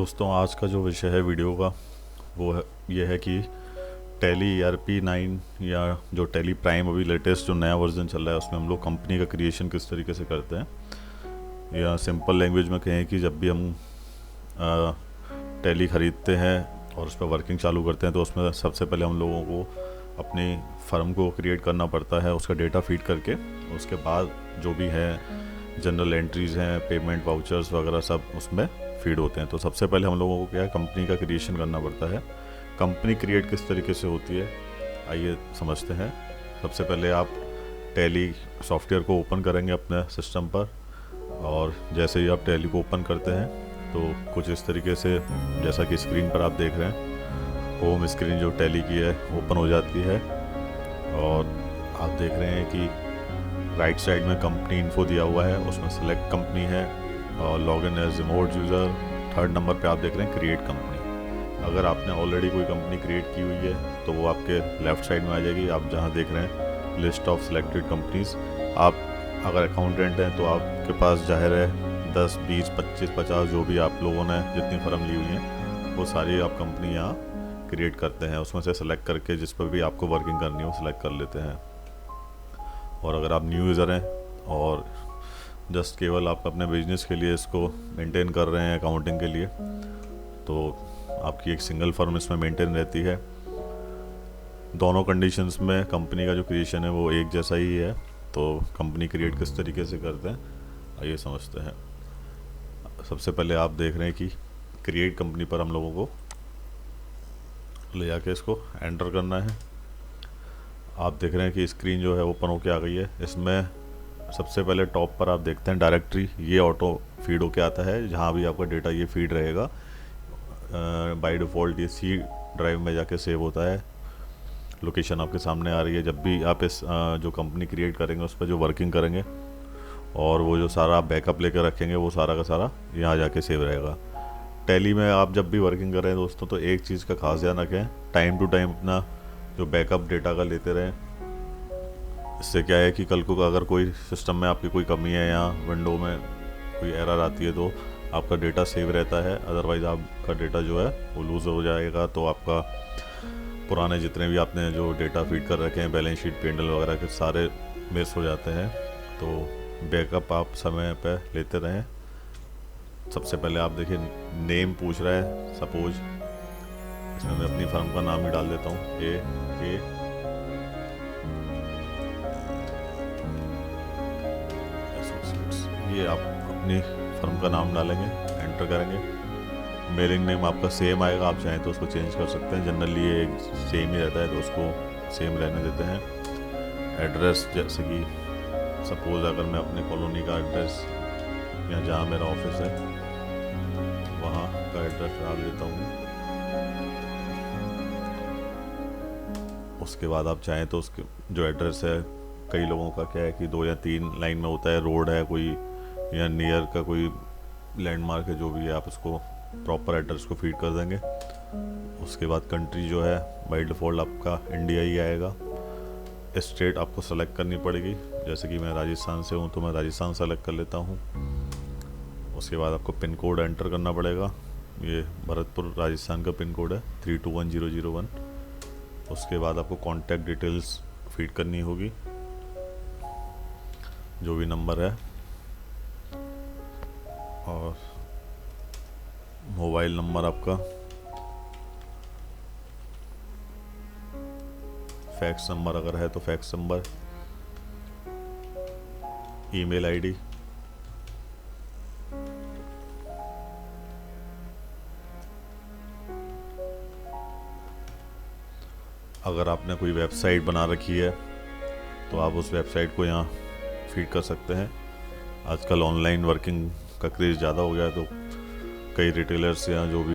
दोस्तों, आज का जो विषय है वीडियो का वो है ये है कि टैली ERP 9 या जो टैली प्राइम अभी लेटेस्ट जो नया वर्जन चल रहा है उसमें हम लोग कंपनी का क्रिएशन किस तरीके से करते हैं। या सिंपल लैंग्वेज में कहें कि जब भी हम टैली ख़रीदते हैं और उस पर वर्किंग चालू करते हैं तो उसमें सबसे पहले हम लोगों को अपनी फर्म को क्रिएट करना पड़ता है, उसका डेटा फीड करके। उसके बाद जो भी है जनरल एंट्रीज़ हैं, पेमेंट वाउचर्स वगैरह सब उसमें फीड होते हैं। तो सबसे पहले हम लोगों को क्या है, कंपनी का क्रिएशन करना पड़ता है। कंपनी क्रिएट किस तरीके से होती है आइए समझते हैं। सबसे पहले आप टैली सॉफ्टवेयर को ओपन करेंगे अपने सिस्टम पर, और जैसे ही आप टैली को ओपन करते हैं तो कुछ इस तरीके से, जैसा कि स्क्रीन पर आप देख रहे हैं, होम स्क्रीन जो टैली की है ओपन हो जाती है। और आप देख रहे हैं कि राइट साइड में कंपनी इन्फो दिया हुआ है, उसमें सेलेक्ट कंपनी है और login as remote user. Third number पे आप देख रहे हैं क्रिएट कंपनी। अगर आपने ऑलरेडी कोई कंपनी क्रिएट की हुई है तो वो आपके लेफ़्ट साइड में आ जाएगी। आप जहाँ देख रहे हैं लिस्ट ऑफ सिलेक्टेड कंपनीज, आप अगर अकाउंटेंट हैं तो आपके पास जाहिर है 10, 20, 25, 50 जो भी आप लोगों ने जितनी फर्म ली हुई हैं वो सारी आप कंपनी यहाँ क्रिएट करते हैं। उसमें से सेलेक्ट करके जिस पर भी आपको वर्किंग करनी है वो सिलेक्ट कर लेते हैं। और अगर आप न्यू यूज़र हैं और जस्ट केवल आप अपने बिजनेस के लिए इसको मेंटेन कर रहे हैं अकाउंटिंग के लिए, तो आपकी एक सिंगल फर्म इसमें मेंटेन रहती है। दोनों कंडीशंस में कंपनी का जो क्रिएशन है वो एक जैसा ही है। तो कंपनी क्रिएट किस तरीके से करते हैं आइए समझते हैं। सबसे पहले आप देख रहे हैं कि क्रिएट कंपनी पर हम लोगों को ले जाके इसको एंटर करना है। आप देख रहे हैं कि स्क्रीन जो है ओपन होके आ गई है। इसमें सबसे पहले टॉप पर आप देखते हैं डायरेक्टरी, ये ऑटो फीड होके आता है। जहाँ भी आपका डेटा ये फीड रहेगा बाय डिफ़ॉल्ट ये C ड्राइव में जाके सेव होता है। लोकेशन आपके सामने आ रही है। जब भी आप इस जो कंपनी क्रिएट करेंगे उस पर जो वर्किंग करेंगे और वो जो सारा आप बैकअप लेकर रखेंगे वो सारा का सारा यहाँ जाके सेव रहेगा। टैली में आप जब भी वर्किंग कर रहे हैं दोस्तों तो एक चीज़ का खास ध्यान रखें, टाइम टू टाइम अपना जो बैकअप डेटा का लेते रहें। इससे क्या है कि कल को अगर कोई सिस्टम में आपकी कोई कमी है या विंडो में कोई एरर आती है तो आपका डेटा सेव रहता है। अदरवाइज़ आपका डेटा जो है वो लूज़ हो जाएगा, तो आपका पुराने जितने भी आपने जो डेटा फीड कर रखे हैं, बैलेंस शीट, पेंडल वगैरह के, सारे मिस हो जाते हैं। तो बैकअप आप समय पर लेते रहें। सबसे पहले आप देखिए नेम पूछ रहा है। सपोज इसमें मैं अपनी फर्म का नाम ही डाल देता हूँ, ये आप अपनी फर्म का नाम डालेंगे, एंटर करेंगे। मेलिंग नेम आपका सेम आएगा, आप चाहें तो उसको चेंज कर सकते हैं। जनरली ये सेम ही रहता है तो उसको सेम रहने देते हैं। एड्रेस जैसे कि सपोज़ अगर मैं अपने कॉलोनी का एड्रेस या जहाँ मेरा ऑफिस है वहाँ का एड्रेस डाल देता हूँ। उसके बाद आप चाहें तो उसके जो एड्रेस है, कई लोगों का क्या है कि 2 या 3 लाइन में होता है, रोड है कोई या नियर का कोई लैंडमार्क है, जो भी है आप उसको प्रॉपर एड्रेस को फीड कर देंगे। उसके बाद कंट्री जो है बाय डिफ़ॉल्ट आपका इंडिया ही आएगा। स्टेट आपको सेलेक्ट करनी पड़ेगी, जैसे कि मैं राजस्थान से हूँ तो मैं राजस्थान सेलेक्ट कर लेता हूँ। उसके बाद आपको पिन कोड एंटर करना पड़ेगा। ये भरतपुर राजस्थान का पिन कोड है 321001। उसके बाद आपको कॉन्टैक्ट डिटेल्स फीड करनी होगी, जो भी नंबर है, और मोबाइल नंबर आपका, फैक्स नंबर अगर है तो फैक्स नंबर, ईमेल आईडी, अगर आपने कोई वेबसाइट बना रखी है तो आप उस वेबसाइट को यहाँ फीड कर सकते हैं। आजकल ऑनलाइन वर्किंग का क्रेज़ ज़्यादा हो गया है तो कई रिटेलर्स या जो भी